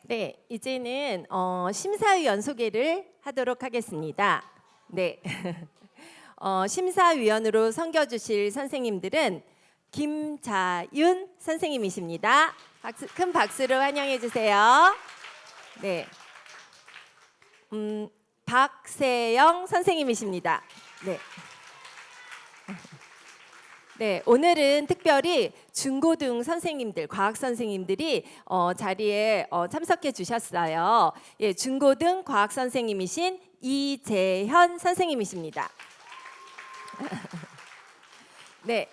네, 이제는 심사위원 소개를 하도록 하겠습니다. 네, 심사위원으로 섬겨주실 선생님들은 김자윤 선생님이십니다. 큰 박수로 환영해 주세요. 네, 박세영 선생님이십니다. 네. 네, 오늘은 특별히 중고등 선생님들, 과학 선생님들이 자리에 참석해 주셨어요. 예, 중고등 과학 선생님이신 이재현 선생님이십니다. 네,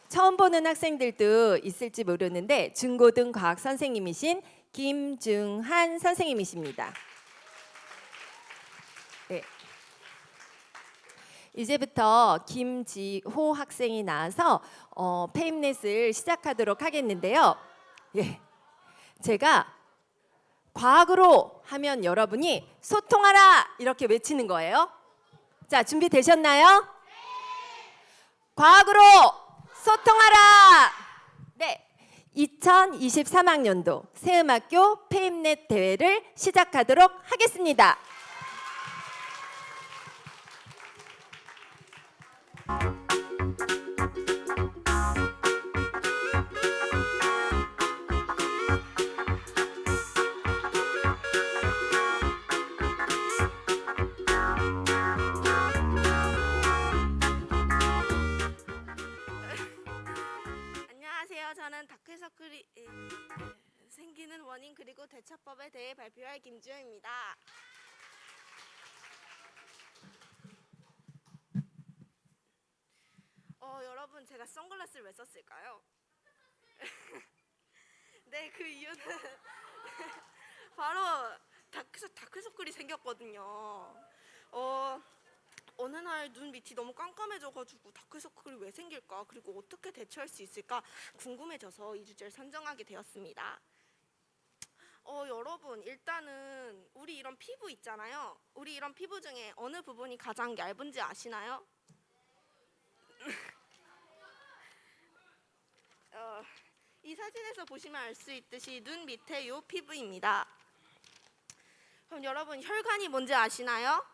처음 보는 학생들도 있을지 모르는데 중고등 과학 선생님이신 김중한 선생님이십니다. 네. 이제부터 김지호 학생이 나와서 페임넷을 시작하도록 하겠는데요. 예, 제가 과학으로 하면 여러분이 소통하라 이렇게 외치는 거예요. 자, 준비되셨나요? 과학으로 소통하라. 네, 2023학년도 세음학교 페임넷 대회를 시작하도록 하겠습니다. 안녕하세요. 저는 다크서클이 생기는 원인 그리고 대처법에 대해 발표할 김주영입니다. 여러분 제가 선글라스를 왜 썼을까요? 네, 그 이유는 바로 다크서클이 생겼거든요. 어느 날 눈 밑이 너무 깜깜해져가지고 다크서클이 왜 생길까, 그리고 어떻게 대처할 수 있을까 궁금해져서 이 주제를 선정하게 되었습니다. 여러분, 일단은 우리 이런 피부 있잖아요. 우리 이런 피부 중에 어느 부분이 가장 얇은지 아시나요? 이 사진에서 보시면 알 수 있듯이 눈 밑에 요 피부입니다. 그럼 여러분, 혈관이 뭔지 아시나요?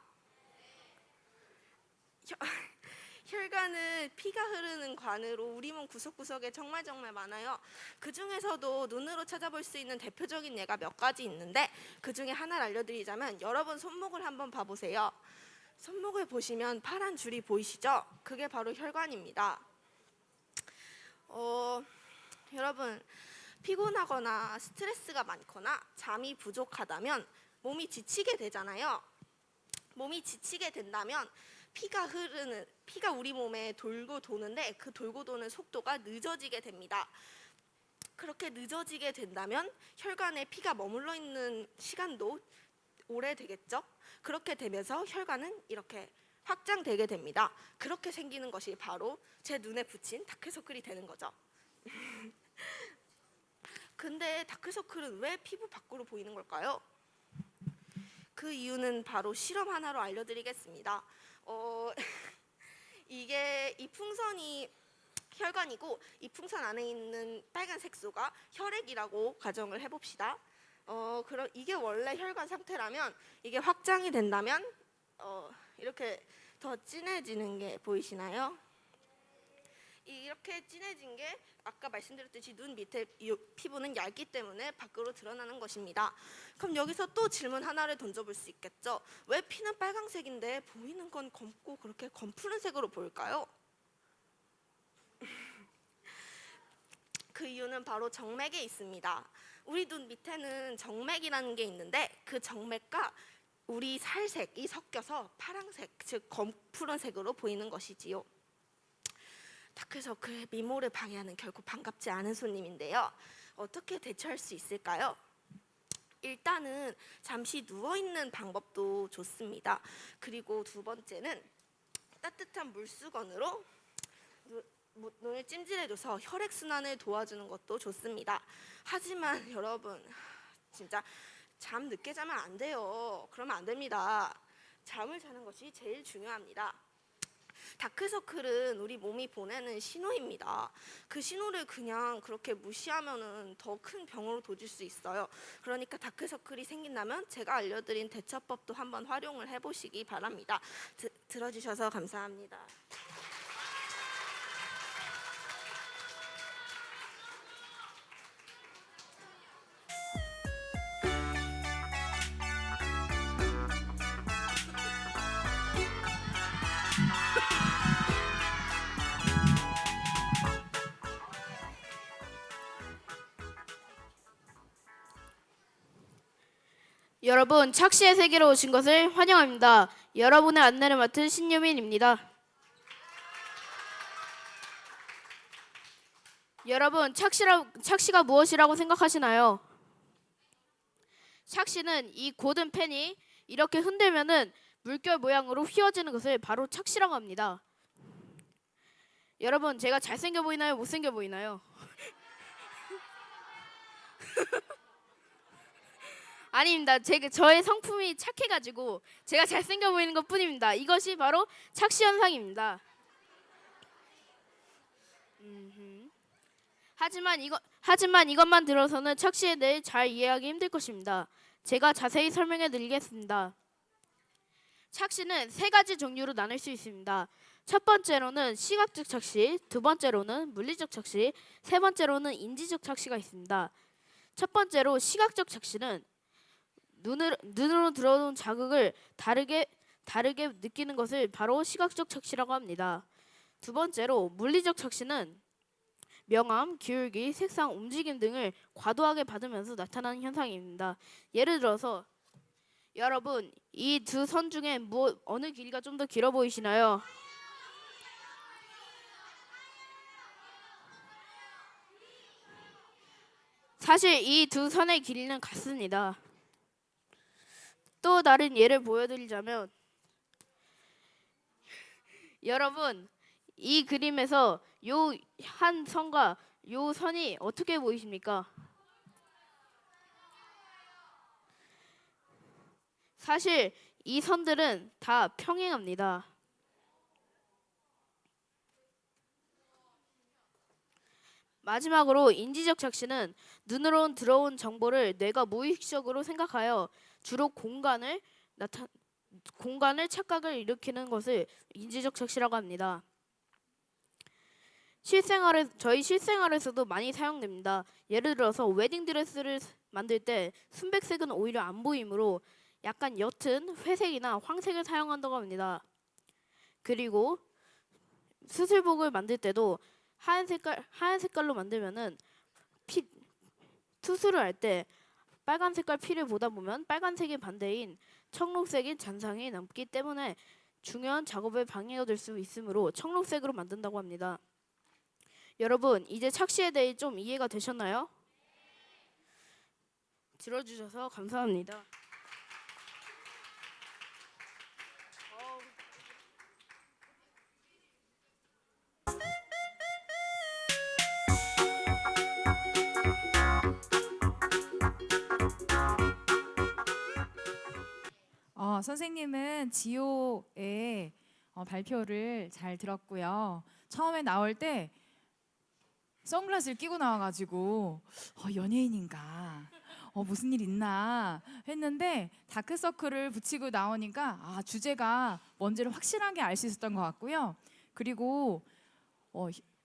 혈관은 피가 흐르는 관으로 우리 몸 구석구석에 정말 많아요. 그 중에서도 눈으로 찾아볼 수 있는 대표적인 예가 몇 가지 있는데, 그 중에 하나를 알려드리자면 여러분 손목을 한번 봐보세요. 손목을 보시면 파란 줄이 보이시죠? 그게 바로 혈관입니다. 여러분, 피곤하거나 스트레스가 많거나 잠이 부족하다면 몸이 지치게 되잖아요. 몸이 지치게 된다면 피가 우리 몸에 돌고 도는데 그 돌고 도는 속도가 늦어지게 됩니다. 그렇게 늦어지게 된다면 혈관에 피가 머물러 있는 시간도 오래되겠죠. 그렇게 되면서 혈관은 이렇게 확장되게 됩니다. 그렇게 생기는 것이 바로 제 눈에 붙인 다크서클이 되는 거죠. 근데 다크서클은 왜 피부 밖으로 보이는 걸까요? 그 이유는 바로 실험 하나로 알려드리겠습니다. 이 풍선이 혈관이고, 이 풍선 안에 있는 빨간 색소가 혈액이라고 가정을 해봅시다. 그럼 이게 원래 혈관 상태라면, 이게 확장이 된다면 이렇게 더 진해지는 게 보이시나요? 이렇게 진해진 게 아까 말씀드렸듯이 눈 밑에 이 피부는 얇기 때문에 밖으로 드러나는 것입니다. 그럼 여기서 또 질문 하나를 던져볼 수 있겠죠. 왜 피는 빨강색인데 보이는 건 검고 그렇게 검푸른색으로 보일까요? 그 이유는 바로 정맥에 있습니다. 우리 눈 밑에는 정맥이라는 게 있는데, 그 정맥과 우리 살색이 섞여서 파란색, 즉 검푸른색으로 보이는 것이지요. 다크서클 미모를 방해하는 결코 반갑지 않은 손님인데요. 어떻게 대처할 수 있을까요? 일단은 잠시 누워있는 방법도 좋습니다. 그리고 두 번째는 따뜻한 물수건으로 눈을 찜질해줘서 혈액순환을 도와주는 것도 좋습니다. 하지만 여러분, 진짜 잠 늦게 자면 안 돼요. 그러면 안 됩니다. 잠을 자는 것이 제일 중요합니다. 다크서클은 우리 몸이 보내는 신호입니다. 그 신호를 그냥 그렇게 무시하면은 더 큰 병으로 도질 수 있어요. 그러니까 다크서클이 생긴다면 제가 알려드린 대처법도 한번 활용을 해보시기 바랍니다. 들어주셔서 감사합니다. 여러분, 착시의 세계로 오신 것을 환영합니다. 여러분의 안내를 맡은 신유민입니다. 여러분, 착시가 무엇이라고 생각하시나요? 착시는 이 고든 펜이 이렇게 흔들면은 물결 모양으로 휘어지는 것을 바로 착시라고 합니다. 여러분, 제가 잘생겨 보이나요? 못생겨 보이나요? 아닙니다. 저의 성품이 착해가지고 제가 잘생겨 보이는 것 뿐입니다. 이것이 바로 착시 현상입니다. 하지만 이것만 들어서는 착시에 대해 잘 이해하기 힘들 것입니다. 제가 자세히 설명해 드리겠습니다. 착시는 세 가지 종류로 나눌 수 있습니다. 첫 번째로는 시각적 착시, 두 번째로는 물리적 착시, 세 번째로는 인지적 착시가 있습니다. 첫 번째로 시각적 착시는 눈으로 들어오는 자극을 다르게 느끼는 것을 바로 시각적 착시라고 합니다. 두 번째로 물리적 착시는 명암, 기울기, 색상, 움직임 등을 과도하게 받으면서 나타나는 현상입니다. 예를 들어서 여러분, 이 두 선 중에 어느 길이가 좀 더 길어 보이시나요? 사실 이 두 선의 길이는 같습니다. 또 다른 예를 보여드리자면 여러분, 이 그림에서 요 한 선과 요 선이 어떻게 보이십니까? 사실 이 선들은 다 평행합니다. 마지막으로 인지적 착시는 눈으로 들어온 정보를 뇌가 무의식적으로 생각하여 주로 공간을 착각을 일으키는 것을 인지적 착시라고 합니다. 저희 실생활에서도 많이 사용됩니다. 예를 들어서 웨딩드레스를 만들 때 순백색은 오히려 안 보이므로 약간 옅은 회색이나 황색을 사용한다고 합니다. 그리고 수술복을 만들 때도 하얀 색깔로 만들면은 수술을 할 때 빨간 색깔 피를 보다 보면 빨간색의 반대인 청록색인 잔상이 남기 때문에 중요한 작업에 방해가 될 수 있으므로 청록색으로 만든다고 합니다. 여러분, 이제 착시에 대해 좀 이해가 되셨나요? 들어주셔서 감사합니다. 선생님은 지효의 발표를 잘 들었고요. 처음에 나올 때 선글라스를 끼고 나와가지고 연예인인가 무슨 일 있나 했는데 다크서클을 붙이고 나오니까 주제가 뭔지를 확실하게 알 수 있었던 것 같고요. 그리고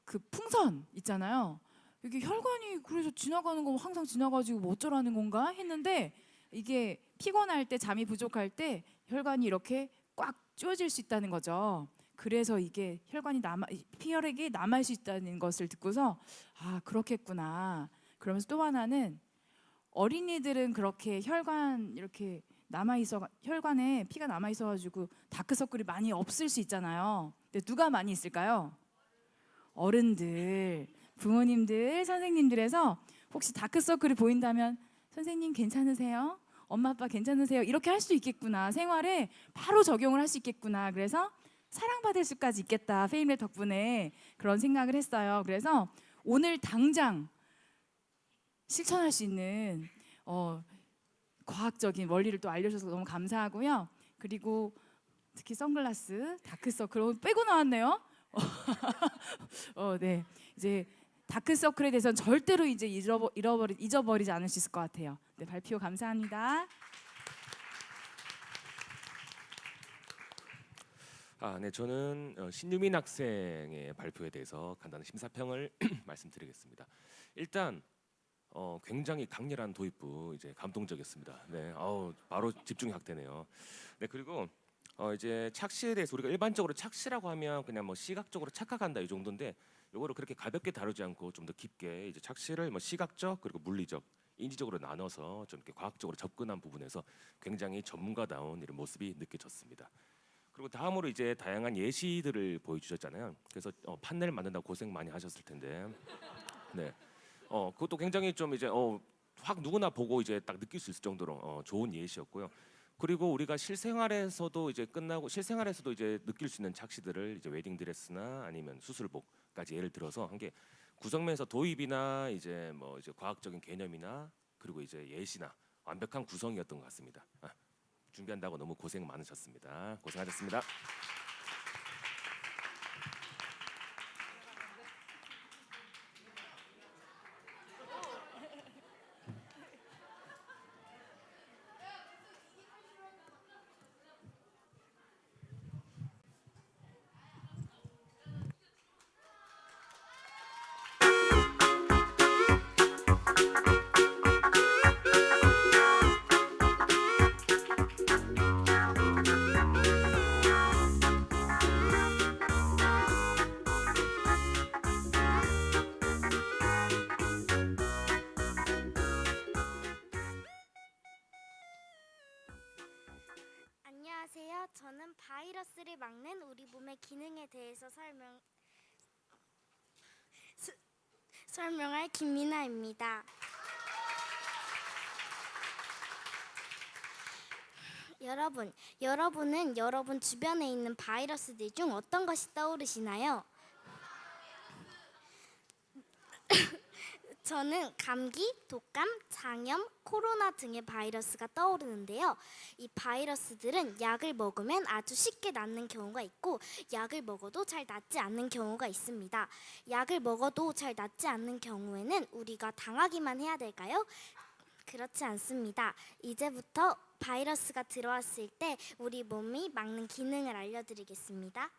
그 풍선 있잖아요. 이게 혈관이 그래서 지나가는 거 항상 지나가지고 뭐 어쩌라는 건가 했는데 이게 피곤할 때 잠이 부족할 때 혈관이 이렇게 꽉 쪼여질 수 있다는 거죠. 그래서 이게 피혈액이 남을 수 있다는 것을 듣고서 그렇겠구나. 그러면서 또 하나는 어린이들은 그렇게 혈관에 피가 남아 있어가지고 다크서클이 많이 없을 수 있잖아요. 근데 누가 많이 있을까요? 어른들, 부모님들, 선생님들에서 혹시 다크서클이 보인다면 선생님 괜찮으세요? 엄마 아빠 괜찮으세요? 이렇게 할 수 있겠구나. 생활에 바로 적용을 할 수 있겠구나. 그래서 사랑받을 수까지 있겠다. 페임랩 덕분에 그런 생각을 했어요. 그래서 오늘 당장 실천할 수 있는 과학적인 원리를 또 알려주셔서 너무 감사하고요. 그리고 특히 선글라스, 다크서클 빼고 나왔네요. 네. 이제 다크서클에 대해서는 절대로 이제 잊어버리지 않을 수 있을 것 같아요. 네, 발표 감사합니다. 네, 저는 신유민 학생의 발표에 대해서 간단한 심사평을 말씀드리겠습니다. 일단 굉장히 강렬한 도입부, 이제 감동적이었습니다. 네, 바로 집중이 확 되네요. 네, 그리고 이제 착시에 대해서 우리가 일반적으로 착시라고 하면 그냥 뭐 시각적으로 착각한다 이 정도인데, 요거를 그렇게 가볍게 다루지 않고 좀 더 깊게 이제 착시를 뭐 시각적 그리고 물리적, 인지적으로 나눠서 좀 이렇게 과학적으로 접근한 부분에서 굉장히 전문가다운 이런 모습이 느껴졌습니다. 그리고 다음으로 이제 다양한 예시들을 보여주셨잖아요. 그래서 판넬 만든다고 고생 많이 하셨을 텐데, 네, 그것도 굉장히 좀 이제 확 누구나 보고 이제 딱 느낄 수 있을 정도로 좋은 예시였고요. 그리고 우리가 실생활에서도 이제 끝나고 실생활에서도 이제 느낄 수 있는 착시들을 이제 웨딩 드레스나 아니면 수술복까지 예를 들어서 한 게 구성면에서 도입이나 이제 뭐 이제 과학적인 개념이나 그리고 이제 예시나 완벽한 구성이었던 것 같습니다. 준비한다고 너무 고생 많으셨습니다. 고생하셨습니다. 안녕하세요. 저는 바이러스를 막는 우리 몸의 기능에 대해서 설명할 김민아입니다. 여러분은 여러분 주변에 있는 바이러스들 중 어떤 것이 떠오르시나요? 저는 감기, 독감, 장염, 코로나 등의 바이러스가 떠오르는데요. 이 바이러스들은 약을 먹으면 아주 쉽게 낫는 경우가 있고, 약을 먹어도 잘 낫지 않는 경우가 있습니다. 약을 먹어도 잘 낫지 않는 경우에는 우리가 당하기만 해야 될까요? 그렇지 않습니다. 이제부터 바이러스가 들어왔을 때 우리 몸이 막는 기능을 알려드리겠습니다.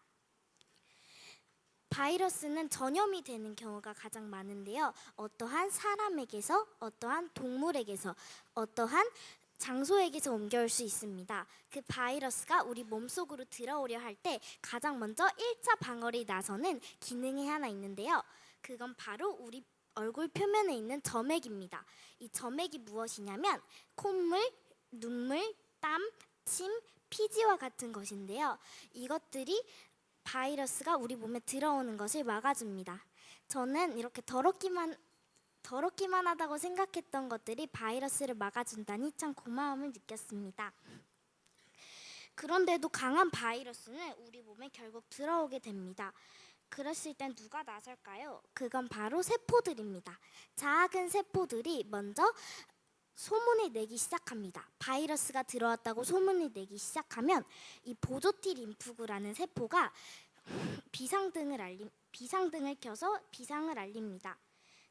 바이러스는 전염이 되는 경우가 가장 많은데요. 어떠한 사람에게서, 어떠한 동물에게서, 어떠한 장소에게서 옮겨올 수 있습니다. 그 바이러스가 우리 몸속으로 들어오려 할 때 가장 먼저 1차 방어를 나서는 기능이 하나 있는데요. 그건 바로 우리 얼굴 표면에 있는 점액입니다. 이 점액이 무엇이냐면 콧물, 눈물, 땀, 침, 피지와 같은 것인데요. 이것들이 바이러스가 우리 몸에 들어오는 것을 막아줍니다. 저는 이렇게 더럽기만 하다고 생각했던 것들이 바이러스를 막아준다니 참 고마움을 느꼈습니다. 그런데도 강한 바이러스는 우리 몸에 결국 들어오게 됩니다. 그랬을 땐 누가 나설까요? 그건 바로 세포들입니다. 작은 세포들이 먼저 소문을 내기 시작합니다. 바이러스가 들어왔다고 소문을 내기 시작하면 이 보조티 림프구라는 세포가 비상등을 켜서 비상을 알립니다.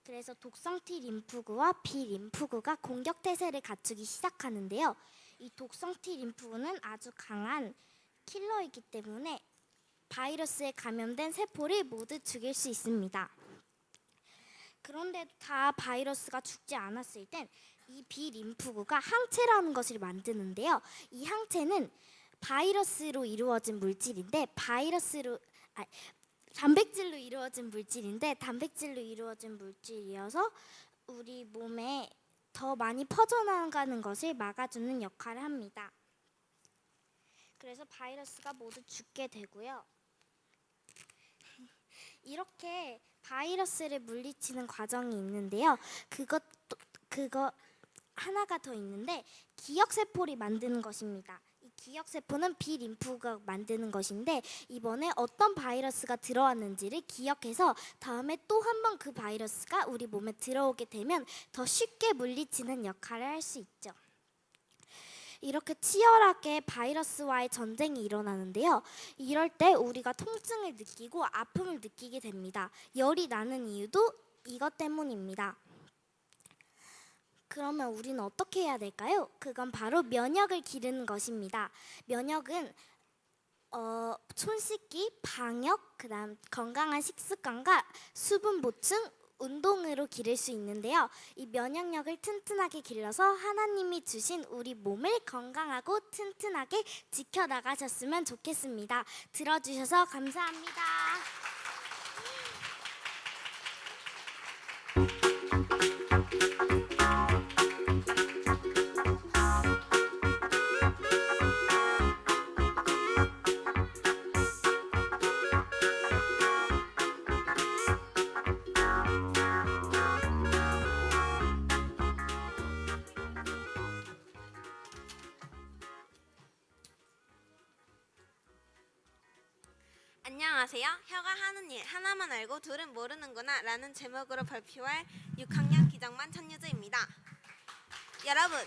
그래서 독성 T 림프구와 B 림프구가 공격 태세를 갖추기 시작하는데요. 이 독성 T 림프구는 아주 강한 킬러이기 때문에 바이러스에 감염된 세포를 모두 죽일 수 있습니다. 그런데도 다 바이러스가 죽지 않았을 땐 이 B 림프구가 항체라는 것을 만드는데요. 이 항체는 바이러스로 이루어진 물질인데 단백질로 이루어진 물질이어서 우리 몸에 더 많이 퍼져나가는 것을 막아주는 역할을 합니다. 그래서 바이러스가 모두 죽게 되고요. 이렇게 바이러스를 물리치는 과정이 있는데요. 그거 하나가 더 있는데 기억세포를 만드는 것입니다. 이 기억세포는 B 림프가 만드는 것인데 이번에 어떤 바이러스가 들어왔는지를 기억해서 다음에 또 한 번 그 바이러스가 우리 몸에 들어오게 되면 더 쉽게 물리치는 역할을 할 수 있죠. 이렇게 치열하게 바이러스와의 전쟁이 일어나는데요. 이럴 때 우리가 통증을 느끼고 아픔을 느끼게 됩니다. 열이 나는 이유도 이것 때문입니다. 그러면 우리는 어떻게 해야 될까요? 그건 바로 면역을 기르는 것입니다. 면역은 손 씻기, 방역, 그다음 건강한 식습관과 수분 보충, 운동으로 기를 수 있는데요. 이 면역력을 튼튼하게 길러서 하나님이 주신 우리 몸을 건강하고 튼튼하게 지켜나가셨으면 좋겠습니다. 들어주셔서 감사합니다. 안녕하세요. 혀가 하는 일 하나만 알고 둘은 모르는구나 라는 제목으로 발표할 6학년 기정반 천유주입니다. 여러분,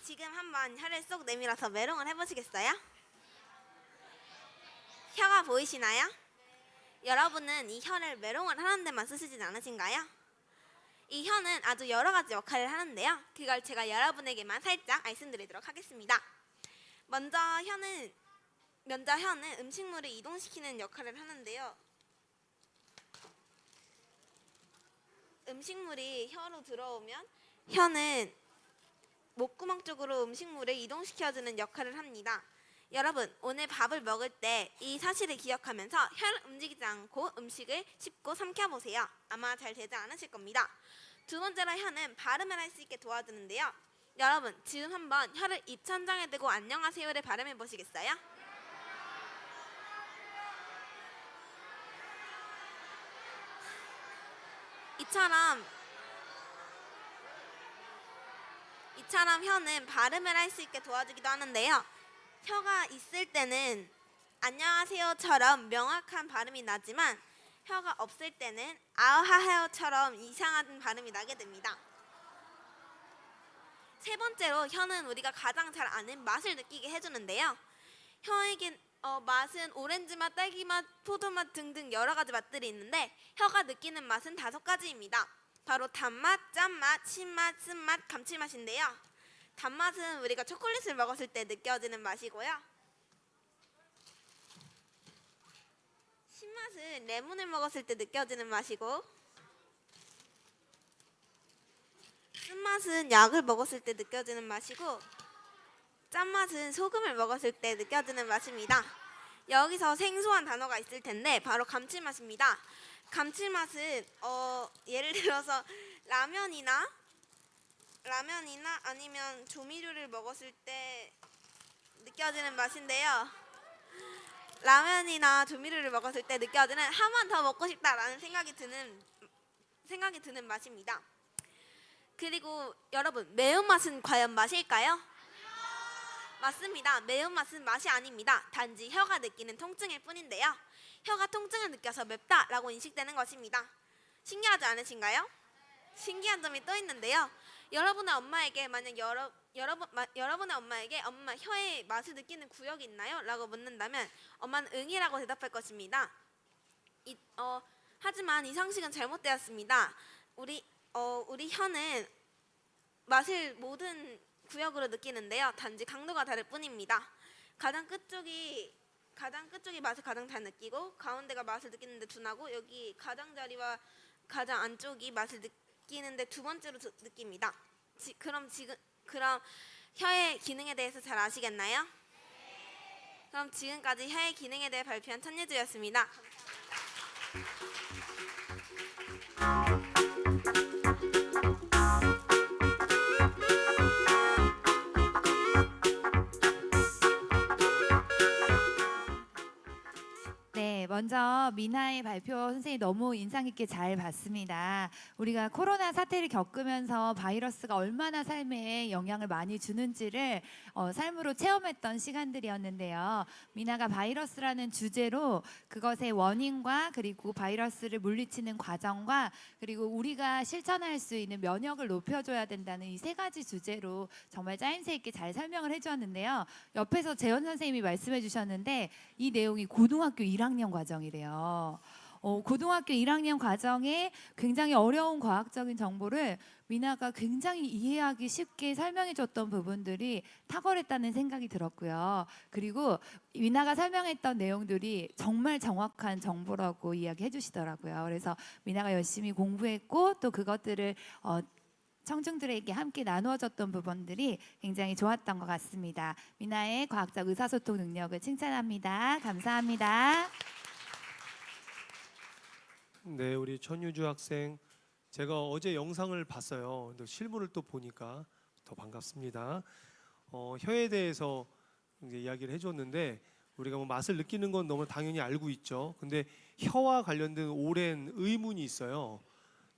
지금 한번 혀를 쏙 내밀어서 메롱을 해보시겠어요? 혀가 보이시나요? 여러분은 이 혀를 메롱을 하는 데만 쓰시진 않으신가요? 이 혀는 아주 여러 가지 역할을 하는데요. 그걸 제가 여러분에게만 살짝 말씀드리도록 하겠습니다. 먼저 혀는 음식물을 이동시키는 역할을 하는데요. 음식물이 혀로 들어오면 혀는 목구멍 쪽으로 음식물을 이동시켜주는 역할을 합니다. 여러분, 오늘 밥을 먹을 때 이 사실을 기억하면서 혀를 움직이지 않고 음식을 씹고 삼켜보세요. 아마 잘 되지 않으실 겁니다. 두 번째로 혀는 발음을 할 수 있게 도와주는데요. 여러분, 지금 한번 혀를 입천장에 대고 안녕하세요를 발음해 보시겠어요? 이처럼 혀는 발음을 할 수 있게 도와주기도 하는데요. 혀가 있을 때는 안녕하세요처럼 명확한 발음이 나지만 혀가 없을 때는 아하하요처럼 이상한 발음이 나게 됩니다. 세 번째로 혀는 우리가 가장 잘 아는 맛을 느끼게 해주는데요. 혀에겐 맛은 오렌지 맛, 딸기 맛, 포도 맛 등등 여러 가지 맛들이 있는데 혀가 느끼는 맛은 5가지입니다. 바로 단맛, 짠맛, 신맛, 쓴맛, 감칠맛인데요. 단맛은 우리가 초콜릿을 먹었을 때 느껴지는 맛이고요. 신맛은 레몬을 먹었을 때 느껴지는 맛이고, 쓴맛은 약을 먹었을 때 느껴지는 맛이고, 짠맛은 소금을 먹었을 때 느껴지는 맛입니다. 여기서 생소한 단어가 있을 텐데 바로 감칠맛입니다. 감칠맛은 예를 들어서 라면이나 아니면 조미료를 먹었을 때 느껴지는 맛인데요. 라면이나 조미료를 먹었을 때 느껴지는 한 번 더 먹고 싶다라는 생각이 드는 맛입니다. 그리고 여러분, 매운맛은 과연 맛일까요? 맞습니다. 매운맛은 맛이 아닙니다. 단지 혀가 느끼는 통증일 뿐인데요. 혀가 통증을 느껴서 맵다라고 인식되는 것입니다. 신기하지 않으신가요? 신기한 점이 또 있는데요. 여러분의 엄마에게 만약 여러분의 엄마에게 엄마 혀의 맛을 느끼는 구역이 있나요? 라고 묻는다면 엄마는 응이라고 대답할 것입니다. 하지만 이 상식은 잘못되었습니다. 우리 혀는 맛을 모든 구역으로 느끼는데요. 단지 강도가 다를 뿐입니다. 가장 끝쪽이 맛을 가장 잘 느끼고 가운데가 맛을 느끼는데 둔하고 여기 가장자리와 가장 안쪽이 맛을 느끼는데 두 번째로 느낍니다. 그럼 혀의 기능에 대해서 잘 아시겠나요? 그럼 지금까지 혀의 기능에 대해 발표한 천예주였습니다. 네, 먼저 먼저 미나의 발표 선생님 너무 인상 깊게 잘 봤습니다. 우리가 코로나 사태를 겪으면서 바이러스가 얼마나 삶에 영향을 많이 주는지를 삶으로 체험했던 시간들이었는데요. 미나가 바이러스라는 주제로 그것의 원인과 그리고 바이러스를 물리치는 과정과 그리고 우리가 실천할 수 있는 면역을 높여줘야 된다는 이 세 가지 주제로 정말 짜임새 있게 잘 설명을 해주었는데요. 옆에서 재원 선생님이 말씀해 주셨는데 이 내용이 고등학교 1학년 과정이래요. 고등학교 1학년 과정에 굉장히 어려운 과학적인 정보를 미나가 굉장히 이해하기 쉽게 설명해 줬던 부분들이 탁월했다는 생각이 들었고요. 그리고 미나가 설명했던 내용들이 정말 정확한 정보라고 이야기해 주시더라고요. 그래서 미나가 열심히 공부했고 또 그것들을 청중들에게 함께 나누어졌던 부분들이 굉장히 좋았던 것 같습니다. 미나의 과학적 의사소통 능력을 칭찬합니다. 감사합니다. 네, 우리 천유주 학생, 제가 어제 영상을 봤어요. 근데 실물을 또 보니까 더 반갑습니다. 혀에 대해서 이제 이야기를 해줬는데 우리가 뭐 맛을 느끼는 건 너무 당연히 알고 있죠. 근데 혀와 관련된 오랜 의문이 있어요.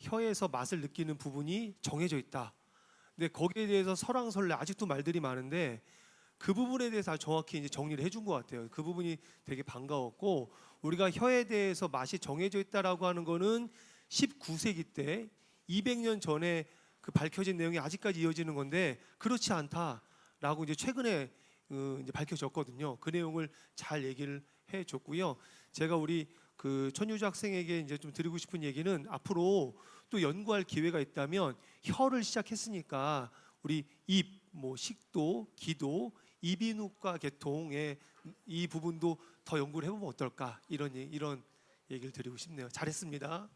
혀에서 맛을 느끼는 부분이 정해져 있다. 근데 거기에 대해서 설왕설래 아직도 말들이 많은데 그 부분에 대해서 정확히 이제 정리를 해준 것 같아요. 그 부분이 되게 반가웠고 우리가 혀에 대해서 맛이 정해져 있다라고 하는 거는 19세기 때 200년 전에 그 밝혀진 내용이 아직까지 이어지는 건데 그렇지 않다라고 이제 최근에 이제 밝혀졌거든요. 그 내용을 잘 얘기를 해줬고요. 제가 우리 그 천유주 학생에게 이제 좀 드리고 싶은 얘기는 앞으로 또 연구할 기회가 있다면 혀를 시작했으니까 우리 입, 뭐 식도, 기도, 이비인후과 계통의 이 부분도 더 연구를 해보면 어떨까 이런 얘기를 드리고 싶네요. 잘했습니다.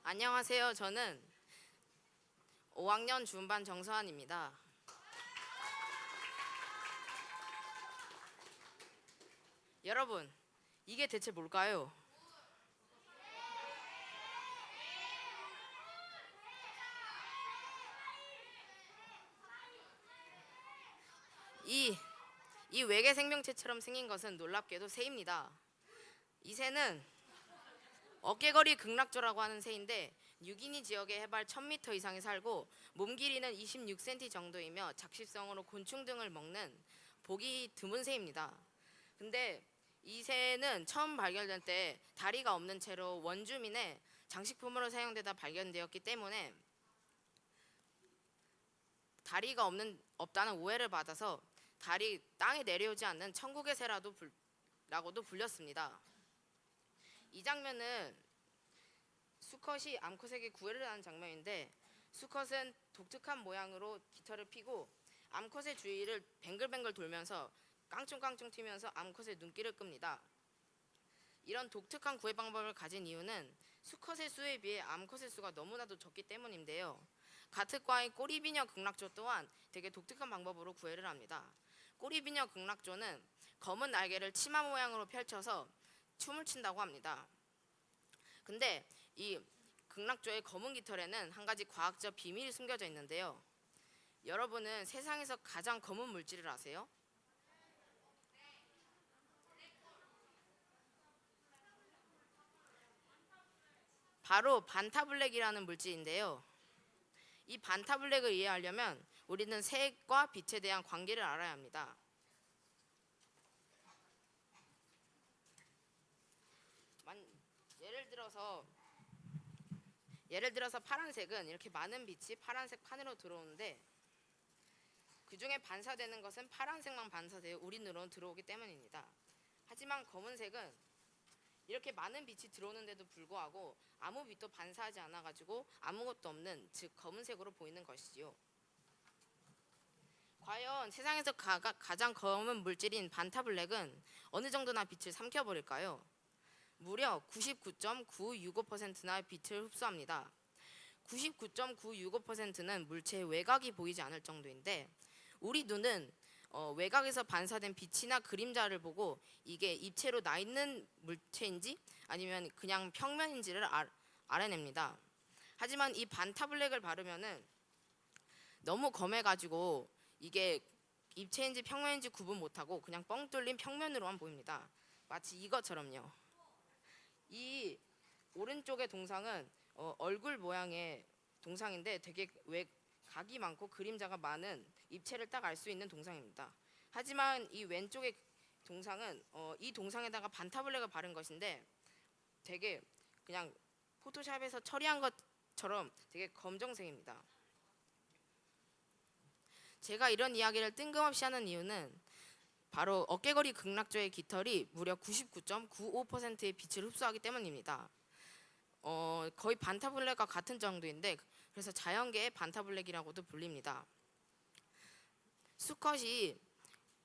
안녕하세요. 저는 5학년 중반 정서환입니다. 여러분, 이게 대체 뭘까요? 이 외계 생명체처럼 생긴 것은 놀랍게도 새입니다. 이 새는 어깨거리 극락조라고 하는 새인데 뉴기니 지역의 해발 1000m 이상에 살고 몸 길이는 26cm 정도이며 잡식성으로 곤충 등을 먹는 보기 드문 새입니다. 근데 이 새는 처음 발견될 때 다리가 없는 채로 원주민의 장식품으로 사용되다 발견되었기 때문에 다리가 없다는 오해를 받아서 땅에 내려오지 않는 천국의 새라고도 불렸습니다. 이 장면은 수컷이 암컷에게 구애를 하는 장면인데 수컷은 독특한 모양으로 깃털을 피고 암컷의 주위를 뱅글뱅글 돌면서 깡충깡충 튀면서 암컷의 눈길을 끕니다. 이런 독특한 구애 방법을 가진 이유는 수컷의 수에 비해 암컷의 수가 너무나도 적기 때문인데요. 같은 과인 꼬리비녀 극락조 또한 되게 독특한 방법으로 구애를 합니다. 꼬리비녀 극락조는 검은 날개를 치마 모양으로 펼쳐서 춤을 춘다고 합니다. 근데 이 극락조의 검은 깃털에는 한 가지 과학적 비밀이 숨겨져 있는데요. 여러분은 세상에서 가장 검은 물질을 아세요? 바로 반타블랙이라는 물질인데요. 이 반타블랙을 이해하려면 우리는 색과 빛에 대한 관계를 알아야 합니다. 예를 들어서 파란색은 이렇게 많은 빛이 파란색 판으로 들어오는데 그 중에 반사되는 것은 파란색만 반사되어 우리 눈으로 들어오기 때문입니다. 하지만 검은색은 이렇게 많은 빛이 들어오는데도 불구하고 아무 빛도 반사하지 않아가지고 아무것도 없는 즉 검은색으로 보이는 것이지요. 과연 세상에서 가장 검은 물질인 반타블랙은 어느 정도나 빛을 삼켜버릴까요? 무려 99.965%나 빛을 흡수합니다. 99.965%는 물체의 외곽이 보이지 않을 정도인데 우리 눈은 외곽에서 반사된 빛이나 그림자를 보고 이게 입체로 나 있는 물체인지 아니면 그냥 평면인지를 알아냅니다. 하지만 이 반타블랙을 바르면은 너무 검해가지고 이게 입체인지 평면인지 구분 못하고 그냥 뻥 뚫린 평면으로만 보입니다. 마치 이것처럼요. 이 오른쪽의 동상은 얼굴 모양의 동상인데 되게 각이 많고 그림자가 많은 입체를 딱 알 수 있는 동상입니다. 하지만 이 왼쪽의 동상은 이 동상에다가 반타블랙을 바른 것인데 되게 그냥 포토샵에서 처리한 것처럼 되게 검정색입니다. 제가 이런 이야기를 뜬금없이 하는 이유는 바로 어깨거리 극락조의 깃털이 무려 99.95%의 빛을 흡수하기 때문입니다. 거의 반타블랙과 같은 정도인데 그래서 자연계의 반타블랙이라고도 불립니다. 수컷이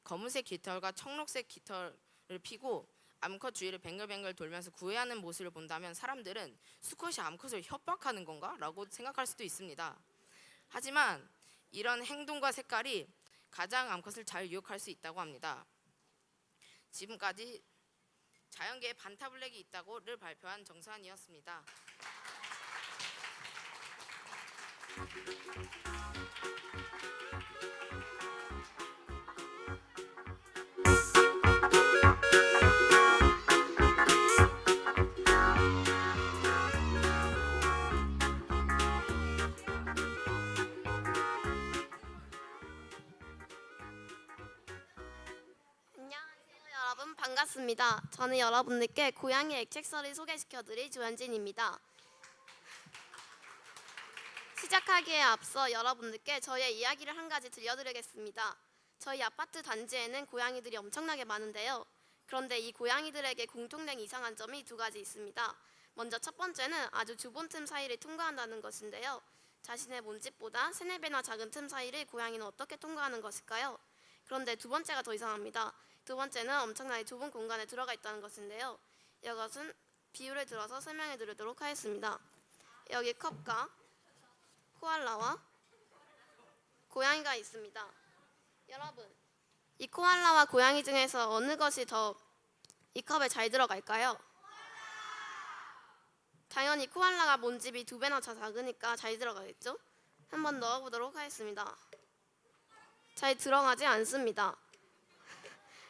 검은색 깃털과 청록색 깃털을 피고 암컷 주위를 뱅글뱅글 돌면서 구애하는 모습을 본다면 사람들은 수컷이 암컷을 협박하는 건가? 라고 생각할 수도 있습니다. 하지만 이런 행동과 색깔이 가장 암컷을 잘 유혹할 수 있다고 합니다. 지금까지 자연계에 반타블랙이 있다고를 발표한 정서한이었습니다. 안녕하세요 여러분 반갑습니다. 저는 여러분들께 고양이 액체설을 소개시켜드릴 조현진입니다. 시작하기에 앞서 여러분들께 저의 이야기를 한 가지 들려드리겠습니다. 저희 아파트 단지에는 고양이들이 엄청나게 많은데요. 그런데 이 고양이들에게 공통된 이상한 점이 두 가지 있습니다. 먼저 첫 번째는 아주 좁은 틈 사이를 통과한다는 것인데요. 자신의 몸집보다 3-4배나 작은 틈 사이를 고양이는 어떻게 통과하는 것일까요? 그런데 두 번째가 더 이상합니다. 두 번째는 엄청나게 좁은 공간에 들어가 있다는 것인데요. 이것은 비유를 들어서 설명해 드리도록 하겠습니다. 여기 컵과 코알라와 고양이가 있습니다. 여러분, 이 코알라와 고양이 중에서 어느 것이 더 이 컵에 잘 들어갈까요? 당연히 코알라가 몸집이 2배나 더 작으니까 잘 들어가겠죠? 한번 넣어보도록 하겠습니다. 잘 들어가지 않습니다.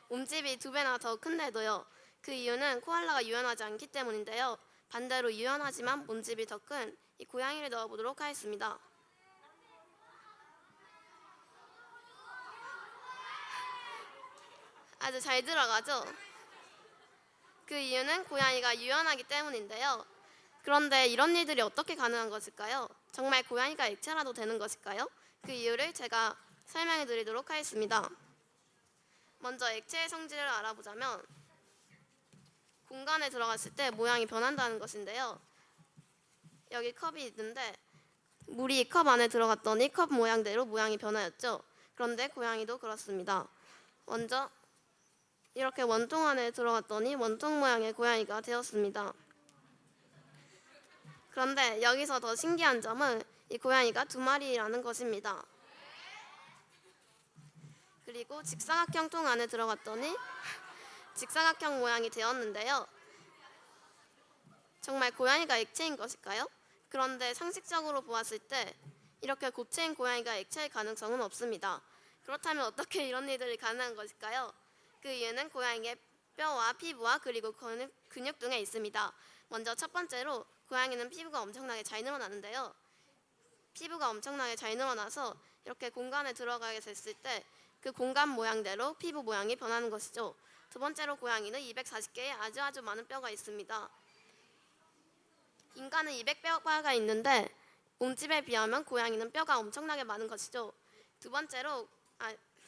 몸집이 2배나 더 큰데도요. 그 이유는 코알라가 유연하지 않기 때문인데요. 반대로 유연하지만 몸집이 더 큰 이 고양이를 넣어보도록 하겠습니다. 아주 잘 들어가죠? 그 이유는 고양이가 유연하기 때문인데요. 그런데 이런 일들이 어떻게 가능한 것일까요? 정말 고양이가 액체라도 되는 것일까요? 그 이유를 제가 설명해 드리도록 하겠습니다. 먼저 액체의 성질을 알아보자면 공간에 들어갔을 때 모양이 변한다는 것인데요. 여기 컵이 있는데 물이 이 컵 안에 들어갔더니 컵 모양대로 모양이 변하였죠. 그런데 고양이도 그렇습니다. 먼저 이렇게 원통 안에 들어갔더니 원통 모양의 고양이가 되었습니다. 그런데 여기서 더 신기한 점은 이 고양이가 2마리라는 것입니다. 그리고 직사각형 통 안에 들어갔더니 직사각형 모양이 되었는데요. 정말 고양이가 액체인 것일까요? 그런데 상식적으로 보았을 때 이렇게 고체인 고양이가 액체일 가능성은 없습니다. 그렇다면 어떻게 이런 일들이 가능한 것일까요? 그 이유는 고양이의 뼈와 피부와 그리고 근육 등에 있습니다. 먼저 첫 번째로 고양이는 피부가 엄청나게 잘 늘어나는데요. 피부가 엄청나게 잘 늘어나서 이렇게 공간에 들어가게 됐을 때 그 공간 모양대로 피부 모양이 변하는 것이죠. 두 번째로 고양이는 240개의 아주 많은 뼈가 있습니다. 인간은 200뼈가 있는데 몸집에 비하면 고양이는 뼈가 엄청나게 많은 것이죠.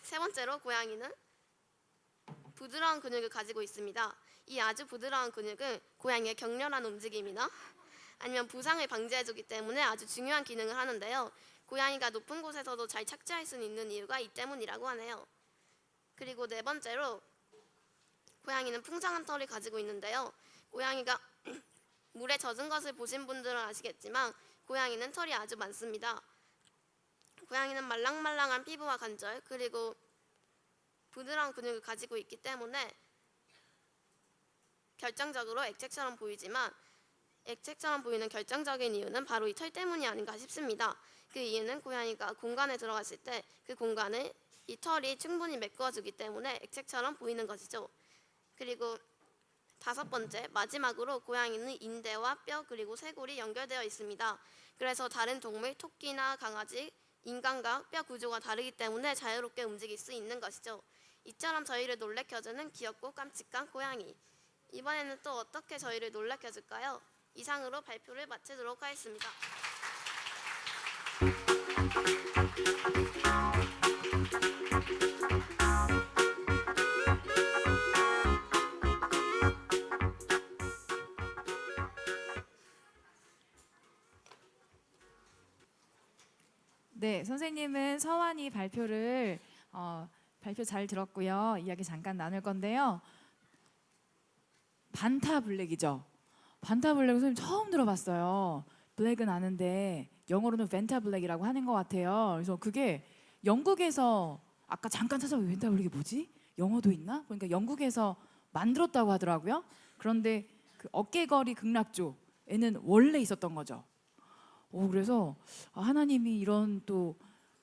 세 번째로 고양이는 부드러운 근육을 가지고 있습니다. 이 아주 부드러운 근육은 고양이의 격렬한 움직임이나 아니면 부상을 방지해주기 때문에 아주 중요한 기능을 하는데요. 고양이가 높은 곳에서도 잘 착지할 수 있는 이유가 이 때문이라고 하네요. 그리고 네 번째로 고양이는 풍성한 털을 가지고 있는데요. 고양이가 물에 젖은 것을 보신 분들은 아시겠지만 고양이는 털이 아주 많습니다. 고양이는 말랑말랑한 피부와 관절 그리고 부드러운 근육을 가지고 있기 때문에 결정적으로 액체처럼 보이지만 액체처럼 보이는 결정적인 이유는 바로 이 털 때문이 아닌가 싶습니다. 그 이유는 고양이가 공간에 들어갔을 때 그 공간을 이 털이 충분히 메꿔주기 때문에 액체처럼 보이는 것이죠. 그리고 다섯 번째, 마지막으로 고양이는 인대와 뼈 그리고 쇄골이 연결되어 있습니다. 그래서 다른 동물, 토끼나 강아지, 인간과 뼈 구조가 다르기 때문에 자유롭게 움직일 수 있는 것이죠. 이처럼 저희를 놀래켜주는 귀엽고 깜찍한 고양이. 이번에는 또 어떻게 저희를 놀래켜줄까요? 이상으로 발표를 마치도록 하겠습니다. 네, 선생님은 서완이 발표를 발표 잘 들었고요. 이야기 잠깐 나눌 건데요. 반타블랙이죠. 반타블랙 선생님 처음 들어봤어요. 블랙은 아는데 영어로는 벤타블랙이라고 하는 것 같아요. 그래서 그게 영국에서 아까 잠깐 찾아보면 벤타블랙이 뭐지? 영어도 있나? 그러니까 영국에서 만들었다고 하더라고요. 그런데 그 어깨걸이 극락조에는 원래 있었던 거죠. 그래서 하나님이 이런 또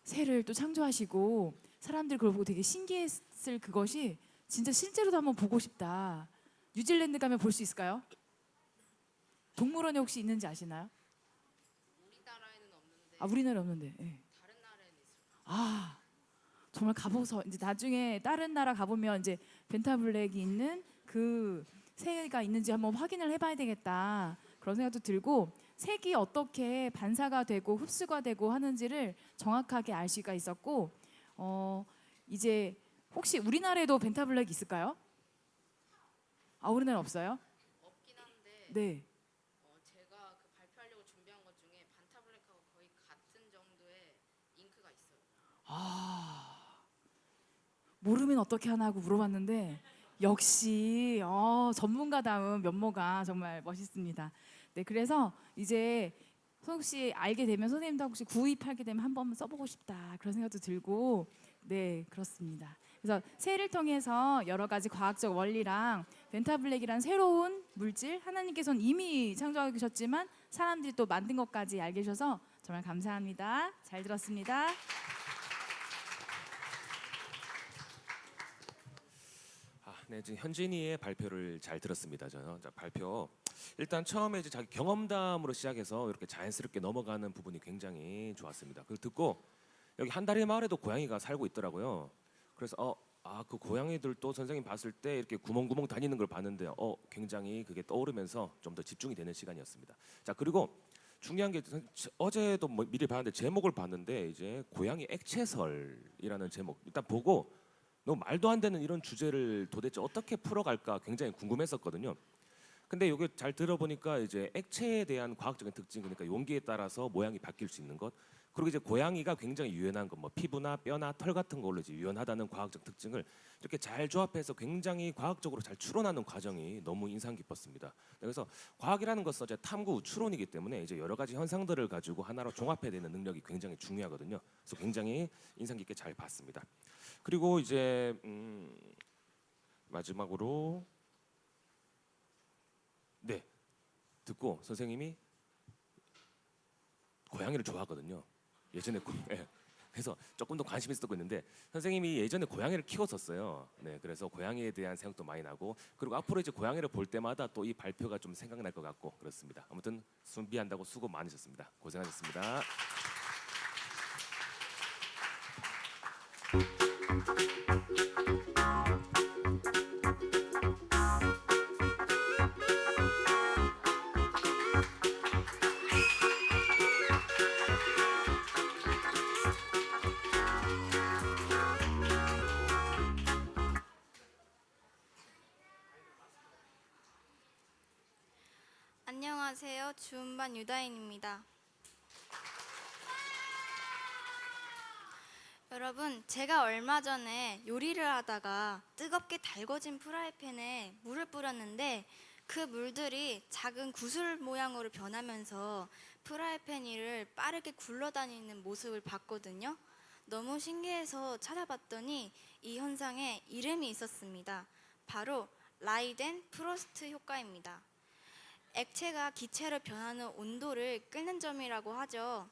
새를 또 창조하시고 사람들 그걸 보고 되게 신기했을 그것이 진짜 실제로도 한번 보고 싶다. 뉴질랜드 가면 볼 수 있을까요? 동물원에 혹시 있는지 아시나요? 우리나라에는 없는데 우리나라에 없는데. 예. 다른 나라에는 있어요. 정말 가보서 이제 나중에 다른 나라 가보면 이제 벤타블랙이 있는 그 새가 있는지 한번 확인을 해봐야 되겠다. 그런 생각도 들고 색이 어떻게 반사가 되고 흡수가 되고 하는지를 정확하게 알 수가 있었고 이제 혹시 우리나라에도 벤타블랙이 있을까요? 우리나라 없어요? 없긴 한데 네. 제가 그 발표하려고 준비한 것 중에 반타블랙하고 거의 같은 정도의 잉크가 있어요. 모르면 어떻게 하나 하고 물어봤는데 역시 전문가다운 면모가 정말 멋있습니다. 네, 그래서 이제 혹시 알게 되면 선생님도 혹시 구입하게 되면 한번 써보고 싶다 그런 생각도 들고 네 그렇습니다. 그래서 새를 통해서 여러 가지 과학적 원리랑 벤타블랙이란 새로운 물질 하나님께서는 이미 창조하고 계셨지만 사람들이 또 만든 것까지 알게 해주셔서 정말 감사합니다. 잘 들었습니다. 네, 지금 현진이의 발표를 잘 들었습니다. 저는 발표 일단 처음에 이제 자기 경험담으로 시작해서 이렇게 자연스럽게 넘어가는 부분이 굉장히 좋았습니다. 그걸 듣고 여기 한다리 마을에도 고양이가 살고 있더라고요. 그래서 그 고양이들도 선생님 봤을 때 이렇게 구멍구멍 다니는 걸 봤는데 굉장히 그게 떠오르면서 좀 더 집중이 되는 시간이었습니다. 자, 그리고 중요한 게 어제도 미리 봤는데 제목을 봤는데 이제 고양이 액체설이라는 제목 일단 보고 너무 말도 안 되는 이런 주제를 도대체 어떻게 풀어갈까 굉장히 궁금했었거든요. 근데 이게 잘 들어보니까 이제 액체에 대한 과학적인 특징 그러니까 용기에 따라서 모양이 바뀔 수 있는 것 그리고 이제 고양이가 굉장히 유연한 것 뭐 피부나 뼈나 털 같은 걸로 이제 유연하다는 과학적 특징을 이렇게 잘 조합해서 굉장히 과학적으로 잘 추론하는 과정이 너무 인상 깊었습니다. 그래서 과학이라는 것은 이제 탐구 추론이기 때문에 이제 여러 가지 현상들을 가지고 하나로 종합해야 되는 능력이 굉장히 중요하거든요. 그래서 굉장히 인상 깊게 잘 봤습니다. 그리고 이제 마지막으로 네 듣고 선생님이 고양이를 좋아하거든요. 예전에 그래서 조금 더 관심 있었고 있는데 선생님이 예전에 고양이를 키웠었어요. 네, 그래서 고양이에 대한 생각도 많이 나고 그리고 앞으로 이제 고양이를 볼 때마다 또 이 발표가 좀 생각날 것 같고 그렇습니다. 아무튼 준비한다고 수고 많으셨습니다. 고생하셨습니다. 안녕하세요. 주음반 유다인입니다. 여러분, 제가 얼마 전에 요리를 하다가 뜨겁게 달궈진 프라이팬에 물을 뿌렸는데 그 물들이 작은 구슬 모양으로 변하면서 프라이팬 위를 빠르게 굴러다니는 모습을 봤거든요. 너무 신기해서 찾아봤더니 이 현상에 이름이 있었습니다. 바로 라이덴 프로스트 효과입니다. 액체가 기체로 변하는 온도를 끓는 점이라고 하죠.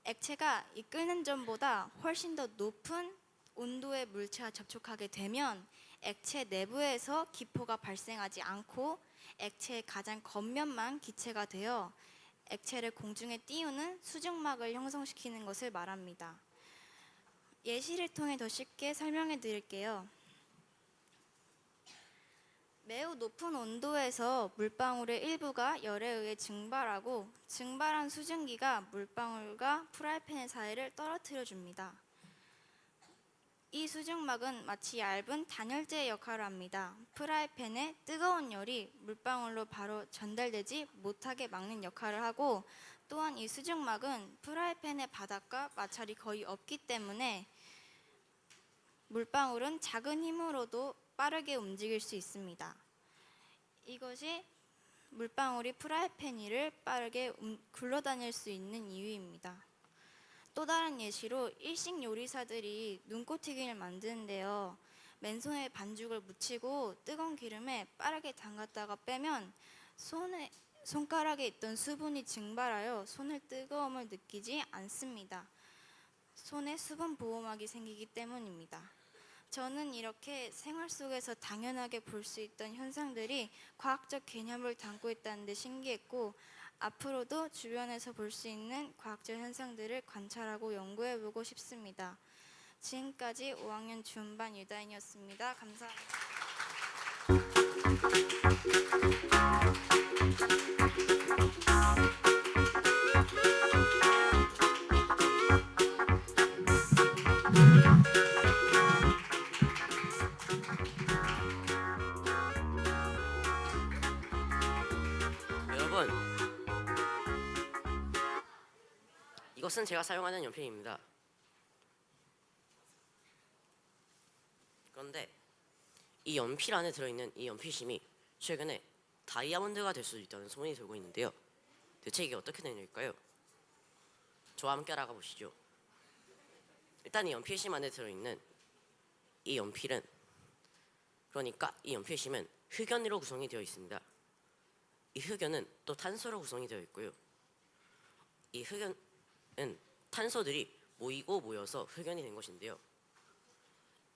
액체가 이 끓는 점보다 훨씬 더 높은 온도의 물체와 접촉하게 되면 액체 내부에서 기포가 발생하지 않고 액체의 가장 겉면만 기체가 되어 액체를 공중에 띄우는 수증막을 형성시키는 것을 말합니다. 예시를 통해 더 쉽게 설명해 드릴게요. 매우 높은 온도에서 물방울의 일부가 열에 의해 증발하고 증발한 수증기가 물방울과 프라이팬의 사이를 떨어뜨려 줍니다. 이 수증막은 마치 얇은 단열재의 역할을 합니다. 프라이팬의 뜨거운 열이 물방울로 바로 전달되지 못하게 막는 역할을 하고 또한 이 수증막은 프라이팬의 바닥과 마찰이 거의 없기 때문에 물방울은 작은 힘으로도 빠르게 움직일 수 있습니다. 이것이 물방울이 프라이팬 위를 빠르게 굴러다닐 수 있는 이유입니다. 또 다른 예시로 일식 요리사들이 눈꽃튀김을 만드는데요. 맨손에 반죽을 묻히고 뜨거운 기름에 빠르게 담갔다가 빼면 손가락에 있던 수분이 증발하여 손의 뜨거움을 느끼지 않습니다. 손에 수분 보호막이 생기기 때문입니다. 저는 이렇게 생활 속에서 당연하게 볼 수 있던 현상들이 과학적 개념을 담고 있다는 데 신기했고 앞으로도 주변에서 볼 수 있는 과학적 현상들을 관찰하고 연구해보고 싶습니다. 지금까지 5학년 주음반 유다인이었습니다. 감사합니다. 여러분, 이것은 제가 사용하는 연필입니다. 그런데 이 연필 안에 들어있는 이 연필심이 최근에 다이아몬드가 될 수도 있다는 소문이 돌고 있는데요. 대체 이게 어떻게 된 일일까요? 저와 함께 알아가 보시죠. 일단 이 연필심 안에 들어있는 이 연필은, 그러니까 이 연필심은 흑연으로 구성이 되어 있습니다. 이 흑연은 또 탄소로 구성이 되어 있고요. 이 흑연은 탄소들이 모이고 모여서 흑연이 된 것인데요.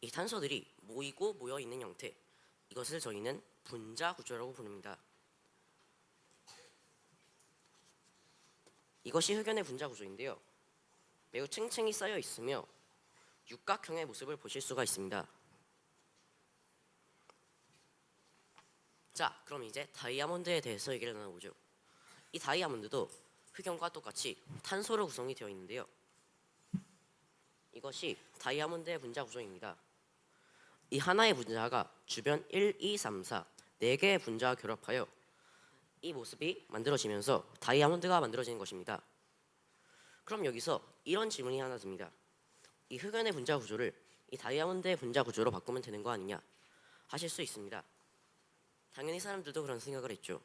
이 탄소들이 모이고 모여 있는 형태, 이것을 저희는 분자 구조라고 부릅니다. 이것이 흑연의 분자 구조인데요. 매우 층층이 쌓여 있으며 육각형의 모습을 보실 수가 있습니다. 자, 그럼 이제 다이아몬드에 대해서 얘기를 나눠보죠. 이 다이아몬드도 흑연과 똑같이 탄소로 구성이 되어 있는데요. 이것이 다이아몬드의 분자 구조입니다. 이 하나의 분자가 주변 1, 2, 3, 4 4개의 분자와 결합하여 이 모습이 만들어지면서 다이아몬드가 만들어지는 것입니다. 그럼 여기서 이런 질문이 하나 듭니다. 이 흑연의 분자 구조를 이 다이아몬드의 분자 구조로 바꾸면 되는 거 아니냐 하실 수 있습니다. 당연히 사람들도 그런 생각을 했죠.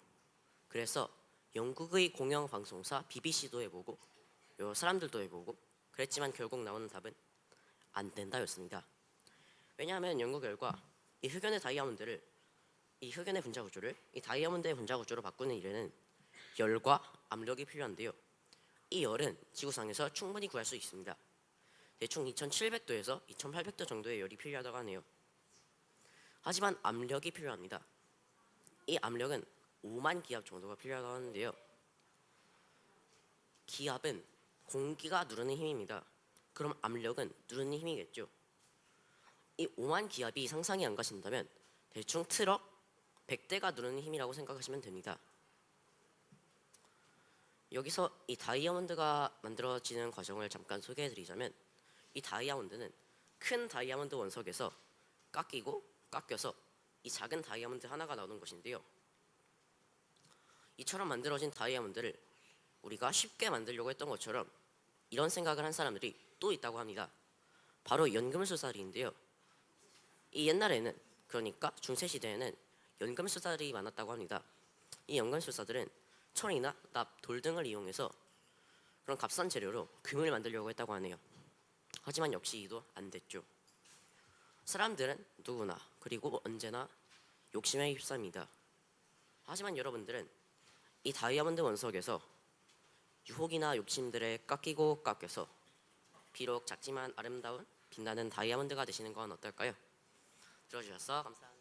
그래서 영국의 공영방송사 BBC도 해보고 여러 사람들도 해보고 그랬지만 결국 나오는 답은 안 된다였습니다. 왜냐하면 연구 결과 이 흑연의 다이아몬드를, 이 흑연의 분자 구조를 이 다이아몬드의 분자 구조로 바꾸는 일에는 열과 압력이 필요한데요. 이 열은 지구상에서 충분히 구할 수 있습니다. 대충 2700도에서 2800도 정도의 열이 필요하다고 하네요. 하지만 압력이 필요합니다. 이 압력은 5만 기압 정도가 필요하다고 하는데요. 기압은 공기가 누르는 힘입니다. 그럼 압력은 누르는 힘이겠죠. 이 5만 기압이 상상이 안 가신다면 대충 트럭 100대가 누르는 힘이라고 생각하시면 됩니다. 여기서 이 다이아몬드가 만들어지는 과정을 잠깐 소개해드리자면, 이 다이아몬드는 큰 다이아몬드 원석에서 깎이고 깎여서 이 작은 다이아몬드 하나가 나오는 것인데요. 이처럼 만들어진 다이아몬드를 우리가 쉽게 만들려고 했던 것처럼 이런 생각을 한 사람들이 또 있다고 합니다. 바로 연금술사들인데요. 이 옛날에는, 그러니까 중세 시대에는 연금술사들이 많았다고 합니다. 이 연금술사들은 철이나 납, 돌 등을 이용해서 그런 값싼 재료로 금을 만들려고 했다고 하네요. 하지만 역시 이도 안 됐죠. 사람들은 누구나 그리고 언제나 욕심에 휩싸입니다. 하지만 여러분들은 이 다이아몬드 원석에서 유혹이나 욕심들에 깎이고 깎여서 비록 작지만 아름다운 빛나는 다이아몬드가 되시는 건 어떨까요? 들어주셔서 감사합니다.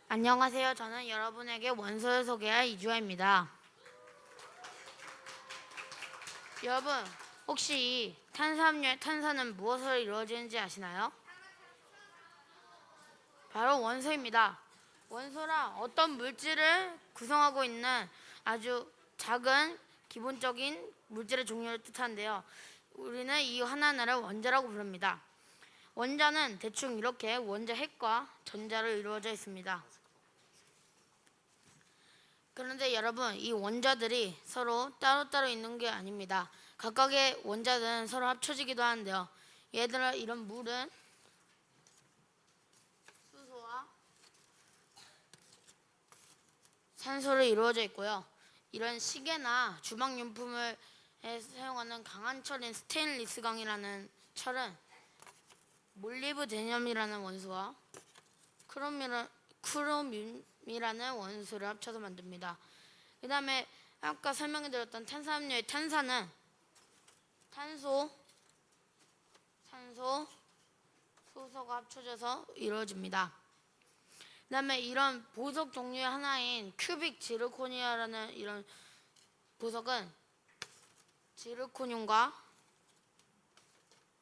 안녕하세요. 저는 여러분에게 원서를 소개할 이주아입니다. 여러분, 혹시 탄수화물의 탄산은 무엇으로 이루어지는지 아시나요? 바로 원소입니다. 원소란 어떤 물질을 구성하고 있는 아주 작은 기본적인 물질의 종류를 뜻하는데요. 우리는 이 하나하나를 원자라고 부릅니다. 원자는 대충 이렇게 원자 핵과 전자로 이루어져 있습니다. 그런데 여러분, 이 원자들이 서로 따로따로 있는 게 아닙니다. 각각의 원자들은 서로 합쳐지기도 하는데요. 예를 들어 이런 물은 수소와 산소로 이루어져 있고요. 이런 시계나 주방용품을 사용하는 강한 철인 스테인리스 강이라는 철은 몰리브데늄이라는 원소와 크로뮴이라는 원소를 합쳐서 만듭니다. 그 다음에 아까 설명해드렸던 탄산음료의 탄산은 탄소, 산소, 수소가 합쳐져서 이루어집니다. 그 다음에 이런 보석 종류의 하나인 큐빅 지르코니아라는 이런 보석은 지르코늄과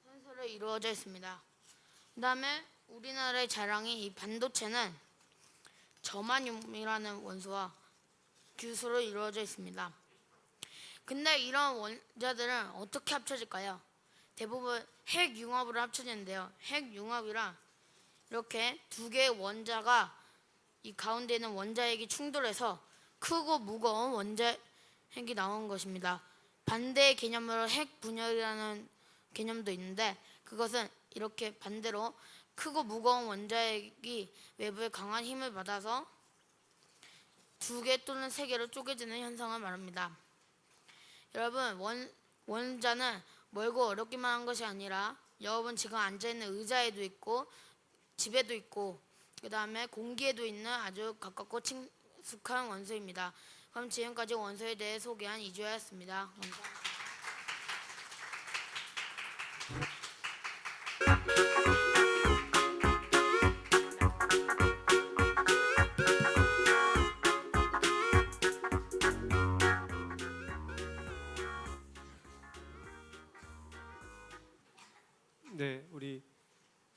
산소로 이루어져 있습니다. 그 다음에 우리나라의 자랑인 이 반도체는 저마늄이라는 원소와 규소로 이루어져 있습니다. 근데 이런 원자들은 어떻게 합쳐질까요? 대부분 핵융합으로 합쳐지는데요. 핵융합이란 이렇게 두 개의 원자가 이 가운데 있는 원자핵이 충돌해서 크고 무거운 원자핵이 나오는 것입니다. 반대의 개념으로 핵분열이라는 개념도 있는데, 그것은 이렇게 반대로 크고 무거운 원자핵이 외부에 강한 힘을 받아서 두 개 또는 세 개로 쪼개지는 현상을 말합니다. 여러분, 원자는 멀고 어렵기만 한 것이 아니라 여러분 지금 앉아있는 의자에도 있고 집에도 있고 그 다음에 공기에도 있는 아주 가깝고 친숙한 원소입니다. 그럼 지금까지 원소에 대해 소개한 이주아였습니다. 감사합니다. 네, 우리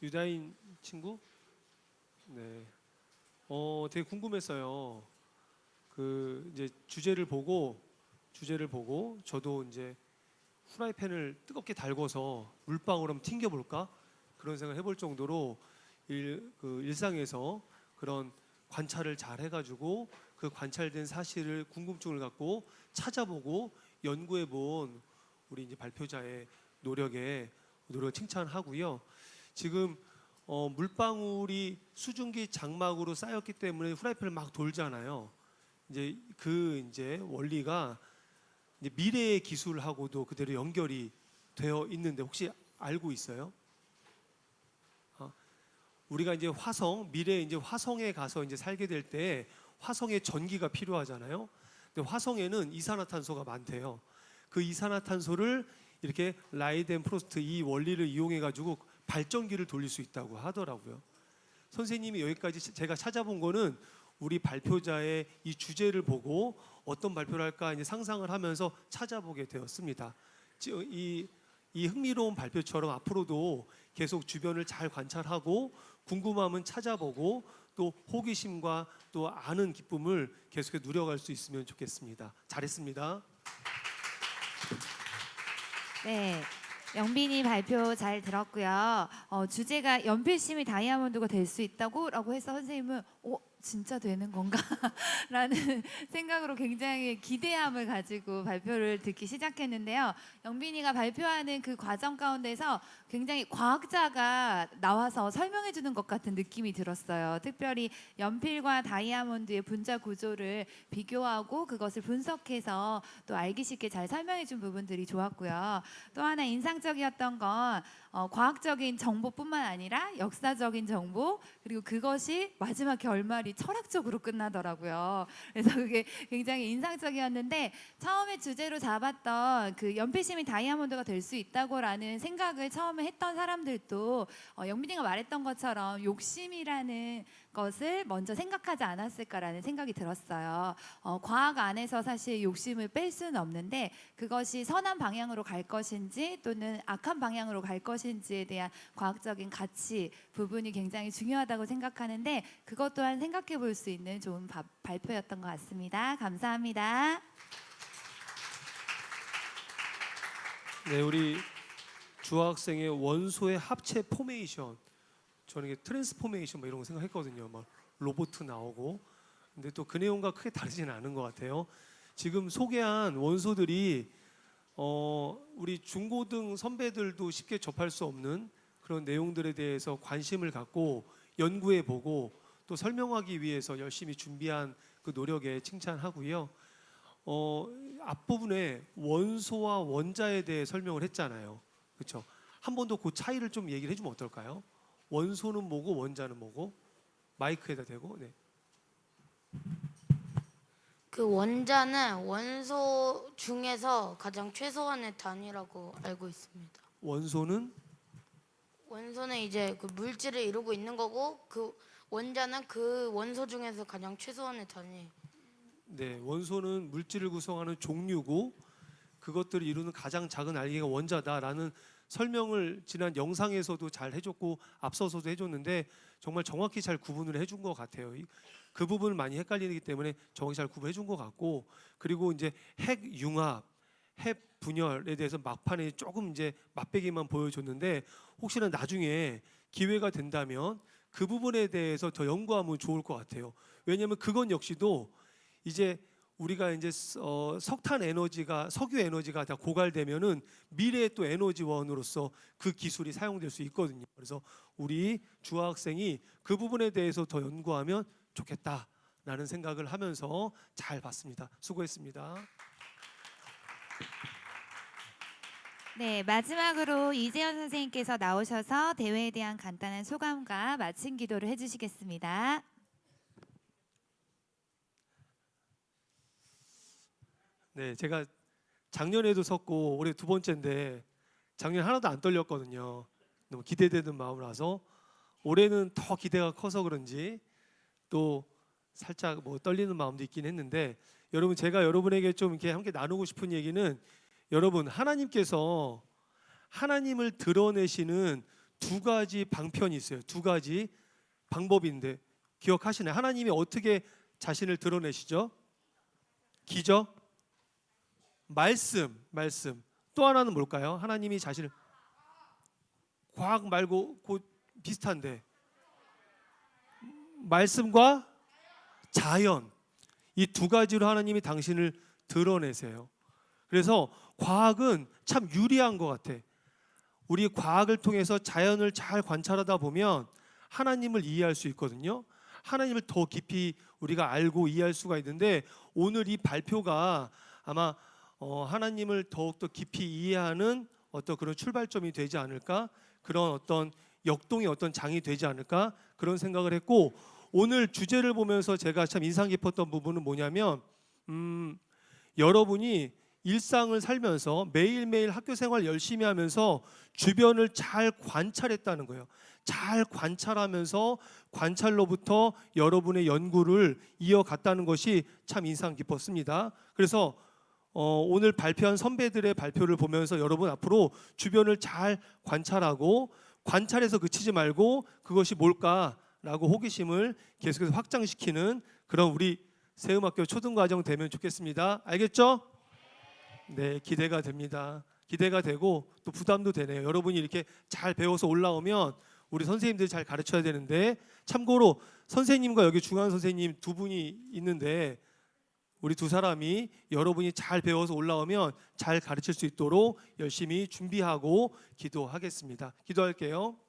유다인 친구, 네, 되게 궁금했어요. 그 이제 주제를 보고 저도 이제 후라이팬을 뜨겁게 달궈서 물방울 한번 튕겨볼까 그런 생각을 해볼 정도로 일상에서 그런 관찰을 잘 해가지고 그 관찰된 사실을 궁금증을 갖고 찾아보고 연구해본 우리 이제 발표자의 노력을 칭찬하고요. 지금 물방울이 수증기 장막으로 쌓였기 때문에 후라이팬을 막 돌잖아요. 이제 원리가 이제 미래의 기술하고도 그대로 연결이 되어 있는데 혹시 알고 있어요? 우리가 이제 미래에 이제 화성에 가서 이제 살게 될 때 화성에 전기가 필요하잖아요. 근데 화성에는 이산화탄소가 많대요. 그 이산화탄소를 이렇게 라이덴프로스트 이 원리를 이용해 가지고 발전기를 돌릴 수 있다고 하더라고요. 선생님이 여기까지 제가 찾아본 거는 우리 발표자의 이 주제를 보고 어떤 발표를 할까 이제 상상을 하면서 찾아보게 되었습니다. 이 흥미로운 발표처럼 앞으로도 계속 주변을 잘 관찰하고 궁금하면 찾아보고 또 호기심과 또 아는 기쁨을 계속해 누려갈 수 있으면 좋겠습니다. 잘했습니다. 네. 영빈이 발표 잘 들었고요. 주제가 연필심이 다이아몬드가 될 수 있다고라고 해서 선생님은 진짜 되는 건가? 라는 생각으로 굉장히 기대함을 가지고 발표를 듣기 시작했는데요. 영빈이가 발표하는 그 과정 가운데서 굉장히 과학자가 나와서 설명해 주는 것 같은 느낌이 들었어요. 특별히 연필과 다이아몬드의 분자 구조를 비교하고 그것을 분석해서 또 알기 쉽게 잘 설명해 준 부분들이 좋았고요. 또 하나 인상적이었던 건 과학적인 정보뿐만 아니라 역사적인 정보, 그리고 그것이 마지막 결말이 철학적으로 끝나더라고요. 그래서 그게 굉장히 인상적이었는데, 처음에 주제로 잡았던 그 연필심이 다이아몬드가 될 수 있다고라는 생각을 처음에 했던 사람들도 영빈이가 말했던 것처럼 욕심이라는 것을 먼저 생각하지 않았을까라는 생각이 들었어요. 과학 안에서 사실 욕심을 뺄 수는 없는데, 그것이 선한 방향으로 갈 것인지 또는 악한 방향으로 갈 것인지에 대한 과학적인 가치 부분이 굉장히 중요하다고 생각하는데, 그것 또한 생각해 볼 수 있는 좋은 발표였던 것 같습니다. 감사합니다. 네, 우리 주학생의 원소의 합체 포메이션, 저는 이게 트랜스포메이션 뭐 이런 거 생각했거든요. 막 로봇 나오고. 근데 또 그 내용과 크게 다르지는 않은 것 같아요. 지금 소개한 원소들이 우리 중고등 선배들도 쉽게 접할 수 없는 그런 내용들에 대해서 관심을 갖고 연구해 보고 또 설명하기 위해서 열심히 준비한 그 노력에 칭찬하고요. 앞부분에 원소와 원자에 대해 설명을 했잖아요. 그렇죠? 한 번 더 그 차이를 좀 얘기를 해주면 어떨까요? 원소는 뭐고 원자는 뭐고? 마이크에다 대고. 네. 그 원자는 원소 중에서 가장 최소한의 단위라고 알고 있습니다. 원소는 이제 그 물질을 이루고 있는 거고, 그 원자는 그 원소 중에서 가장 최소한의 단위. 네, 원소는 물질을 구성하는 종류고 그것들을 이루는 가장 작은 알개가 원자다라는 설명을 지난 영상에서도 잘 해줬고 앞서서도 해줬는데 정말 정확히 잘 구분을 해준 것 같아요. 그 부분을 많이 헷갈리기 때문에 정확히 잘 구분해준 것 같고, 그리고 이제 핵융합, 핵분열에 대해서 막판에 조금 이제 맛배기만 보여줬는데, 혹시나 나중에 기회가 된다면 그 부분에 대해서 더 연구하면 좋을 것 같아요. 왜냐하면 그건 역시도 이제 우리가 이제 석탄 에너지가, 석유 에너지가 다 고갈되면은 미래의 또 에너지원으로서 그 기술이 사용될 수 있거든요. 그래서 우리 주학생이 그 부분에 대해서 더 연구하면 좋겠다라는 생각을 하면서 잘 봤습니다. 수고했습니다. 네, 마지막으로 이재현 선생님께서 나오셔서 대회에 대한 간단한 소감과 마친 기도를 해주시겠습니다. 네, 제가 작년에도 섰고 올해 두 번째인데 작년 하나도 안 떨렸거든요. 너무 기대되는 마음이라서 올해는 더 기대가 커서 그런지 또 살짝 뭐 떨리는 마음도 있긴 했는데, 여러분 제가 여러분에게 좀 이렇게 함께 나누고 싶은 얘기는, 여러분 하나님께서 하나님을 드러내시는 두 가지 방편이 있어요. 두 가지 방법인데 기억하시나요? 하나님이 어떻게 자신을 드러내시죠? 기적, 말씀. 또 하나는 뭘까요? 하나님이 자신을, 과학 말고 곧 비슷한데, 말씀과 자연, 이 두 가지로 하나님이 당신을 드러내세요. 그래서 과학은 참 유리한 것 같아. 우리 과학을 통해서 자연을 잘 관찰하다 보면 하나님을 이해할 수 있거든요. 하나님을 더 깊이 우리가 알고 이해할 수가 있는데, 오늘 이 발표가 아마 하나님을 더욱더 깊이 이해하는 어떤 그런 출발점이 되지 않을까, 그런 어떤 역동의 어떤 장이 되지 않을까, 그런 생각을 했고, 오늘 주제를 보면서 제가 참 인상 깊었던 부분은 뭐냐면, 여러분이 일상을 살면서 매일매일 학교 생활 열심히 하면서 주변을 잘 관찰했다는 거예요. 잘 관찰하면서 관찰로부터 여러분의 연구를 이어갔다는 것이 참 인상 깊었습니다. 그래서 오늘 발표한 선배들의 발표를 보면서 여러분 앞으로 주변을 잘 관찰하고, 관찰해서 그치지 말고 그것이 뭘까 라고 호기심을 계속해서 확장시키는 그런 우리 세음학교 초등과정 되면 좋겠습니다. 알겠죠? 네, 기대가 됩니다. 기대가 되고 또 부담도 되네요. 여러분이 이렇게 잘 배워서 올라오면 우리 선생님들이 잘 가르쳐야 되는데, 참고로 선생님과 여기 중앙 선생님 두 분이 있는데 우리 두 사람이 여러분이 잘 배워서 올라오면 잘 가르칠 수 있도록 열심히 준비하고 기도하겠습니다. 기도할게요.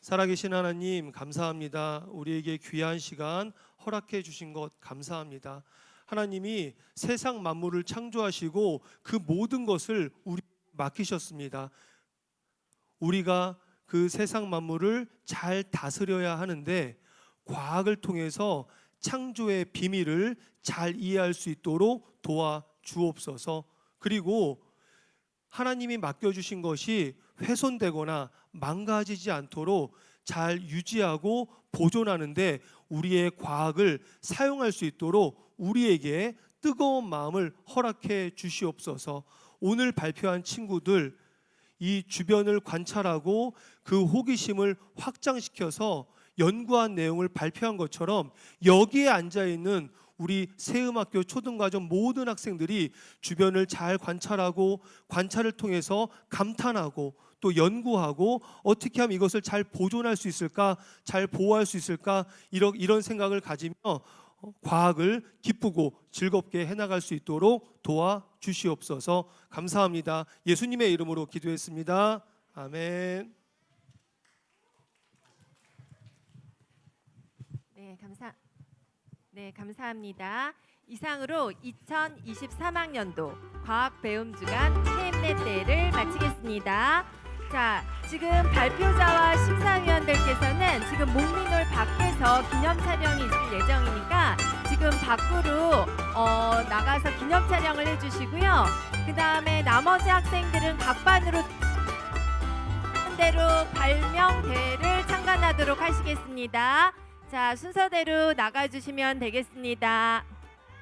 살아계신 하나님, 감사합니다. 우리에게 귀한 시간 허락해 주신 것 감사합니다. 하나님이 세상 만물을 창조하시고 그 모든 것을 우리 맡기셨습니다. 우리가 그 세상 만물을 잘 다스려야 하는데 과학을 통해서 창조의 비밀을 잘 이해할 수 있도록 도와주옵소서. 그리고 하나님이 맡겨주신 것이 훼손되거나 망가지지 않도록 잘 유지하고 보존하는데 우리의 과학을 사용할 수 있도록 우리에게 뜨거운 마음을 허락해 주시옵소서. 오늘 발표한 친구들, 이 주변을 관찰하고 그 호기심을 확장시켜서 연구한 내용을 발표한 것처럼 여기에 앉아있는 우리 세음학교 초등과정 모든 학생들이 주변을 잘 관찰하고 관찰을 통해서 감탄하고 또 연구하고 어떻게 하면 이것을 잘 보존할 수 있을까, 잘 보호할 수 있을까, 이런 생각을 가지며 과학을 기쁘고 즐겁게 해나갈 수 있도록 도와주시옵소서. 감사합니다. 예수님의 이름으로 기도했습니다. 아멘. 네, 감사합니다. 이상으로 2023학년도 과학 배움 주간 페임넷 대회를 마치겠습니다. 자, 지금 발표자와 심사위원들께서는 지금 목민홀 밖에서 기념 촬영이 있을 예정이니까 지금 밖으로 나가서 기념 촬영을 해주시고요. 그 다음에 나머지 학생들은 각 반으로 대로 발명 대회를 참관하도록 하시겠습니다. 자, 순서대로 나가주시면 되겠습니다.